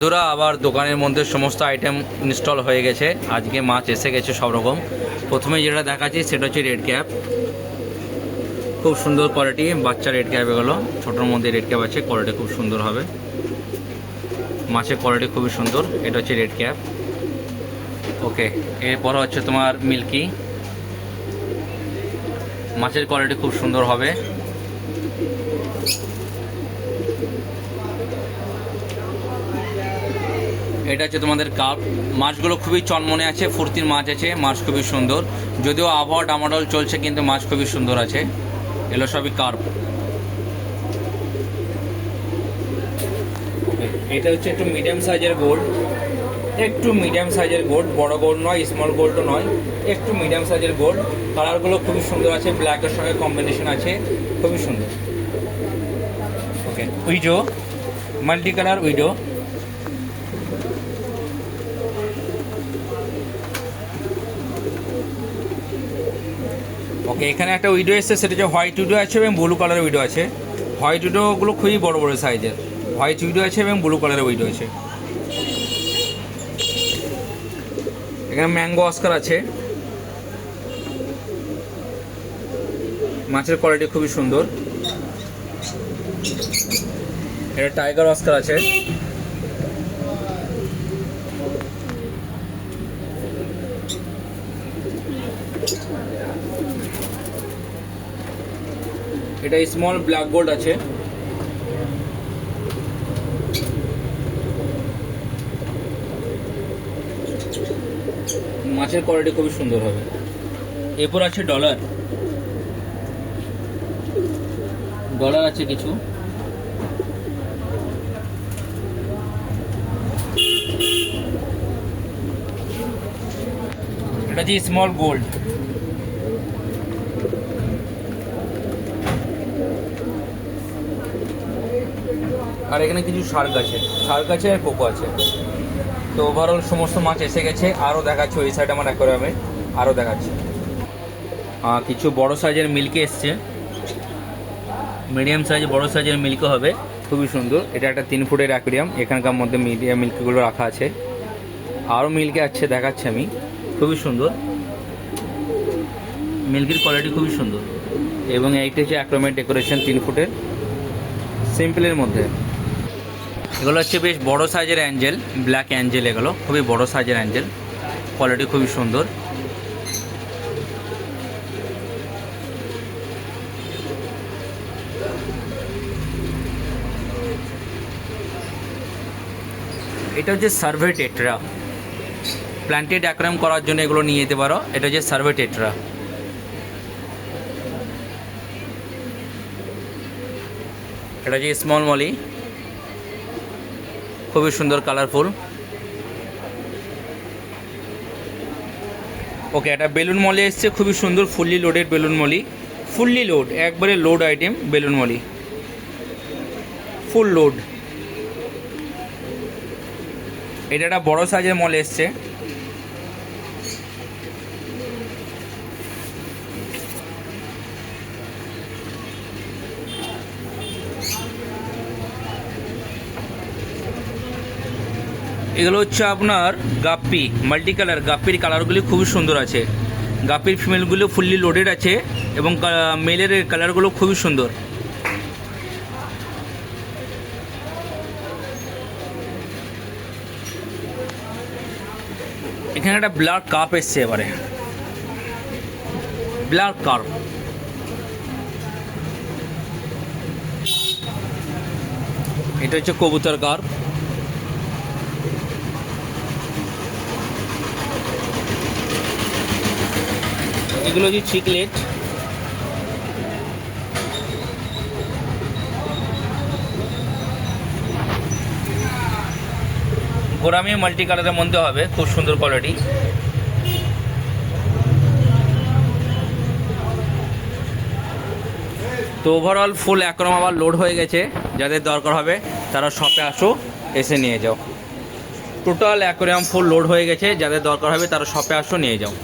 বন্ধুরা আবার দোকানের মধ্যে সমস্ত আইটেম ইনস্টল হয়ে গেছে। আজকে মাছ এসে গেছে সব রকম। প্রথমে যেটা দেখাচ্ছি সেটা হচ্ছে রেড ক্যাপ, খুব সুন্দর কোয়ালিটি। বাচ্চা রেড ক্যাপ, এগুলো ছোটোর মধ্যে রেড ক্যাপ আছে, কোয়ালিটি খুব সুন্দর হবে। মাছের কোয়ালিটি খুবই সুন্দর। এটা হচ্ছে রেড ক্যাপ। ওকে, এরপর হচ্ছে তোমার মিল্কি, মাছের কোয়ালিটি খুব সুন্দর হবে। এটা হচ্ছে তোমাদের কাপ। মাছগুলো খুবই চনমনে আছে, ফুর্তির মাছ আছে, মাছ খুবই সুন্দর। যদিও আবহাওয়া ডামাডোল চলছে কিন্তু মাছ খুবই সুন্দর আছে। এগুলো সবই কার্প। এটা হচ্ছে একটু মিডিয়াম সাইজের গোল্ড, একটু মিডিয়াম সাইজের গোল্ড, বড় গোল্ড নয়, স্মল গোল্ডও নয়, একটু মিডিয়াম সাইজের গোল্ড। কালারগুলো খুবই সুন্দর আছে, ব্ল্যাকের সঙ্গে কম্বিনেশন আছে, খুবই সুন্দর। ওকে, উইডো, মাল্টি কালার উইডো। ওকে, এখানে একটা উইডো এসছে, সেটা হচ্ছে হোয়াইট উইডো আছে এবং ব্লু কালারের উইডো আছে। হোয়াইট উইডোগুলো খুবই বড় বড় সাইজের। হোয়াইট উইডো আছে এবং ব্লু কালারের উইডো আছে। এখানে ম্যাঙ্গো অস্কার আছে। মাছের কোয়ালিটি খুবই সুন্দর। এটা টাইগার অস্কার আছে। এটা স্মল ব্ল্যাক গোল্ড আছে। মাছের কোয়ালিটি খুবই সুন্দর হবে। এরপর আছে ডলার। ডলার আছে কিছু। এটা যে স্মল গোল্ড। আর এখানে কিছু শার্ক আছে, শার্ক আছে আর কোকো আছে। তো ওভারঅল সমস্ত মাছ এসে গেছে। আরও দেখাচ্ছে ওই সাইড আমার অ্যাকোয়ারিয়ামে, আরও দেখাচ্ছে। কিছু বড় সাইজের মিল্কি এসছে, মিডিয়াম সাইজ বড় সাইজের মিল্কি হবে, খুবই সুন্দর। এটা একটা 3 ফুটের অ্যাকোয়ারিয়াম, এখানকার মধ্যে মিডিয়াম মিল্কিগুলো রাখা আছে। আরও মিল্কি আছে, দেখাচ্ছে আমি, খুবই সুন্দর। মিল্কির কোয়ালিটি খুবই সুন্দর। এবং এইটা হচ্ছে অ্যাকোয়ারিয়ামের ডেকোরেশন 3 ফুটের সিম্পলের মধ্যে। এগুলো হচ্ছে বেশ বড় সাইজের অ্যাঞ্জেল, ব্ল্যাক অ্যাঞ্জেল। এগুলো খুবই বড় সাইজের অ্যাঞ্জেল, কোয়ালিটি খুবই সুন্দর। এটা হচ্ছে সার্ভে টেট্রা, প্ল্যান্টেড অ্যাকোয়ারিয়াম করার জন্য এগুলো নিয়ে যেতে পারো। এটা হচ্ছে সার্ভে টেট্রা। এটা হচ্ছে স্মল মলি, খুবই সুন্দর, কালারফুল। ওকে, একটা বেলুন মলি এসছে, খুবই সুন্দর, ফুললি লোডেড বেলুন মলি। ফুললি লোড, একবারে লোড আইটেম বেলুন মলি, ফুল লোড। এটা একটা বড় সাইজের মল এসছে। এগুলো হচ্ছে আপনার গাপ্পি, মাল্টি কালার। গাপ্পির কালারগুলি খুবই সুন্দর আছে। গাপ্পির ফিমেলগুলো ফুললি লোডেড আছে এবং মেলের কালারগুলো খুবই সুন্দর। এখানে একটা ব্ল্যাক কাপ এসছে, এবারে ব্ল্যাক কার্প। এটা হচ্ছে কবুতর কার্প। এগুলো হচ্ছে চিকলেট। গোরামি মাল্টি কালারের মধ্যে হবে, খুব সুন্দর কোয়ালিটি। তো ওভারঅল ফুল অ্যাকোয়ারিয়াম আবার লোড হয়ে গেছে। যাদের দরকার হবে তারা শপে আসো, এসে নিয়ে যাও। টোটাল অ্যাকোয়ারিয়াম ফুল লোড হয়ে গেছে। যাদের দরকার হবে তারা শপে আসো, নিয়ে যাও।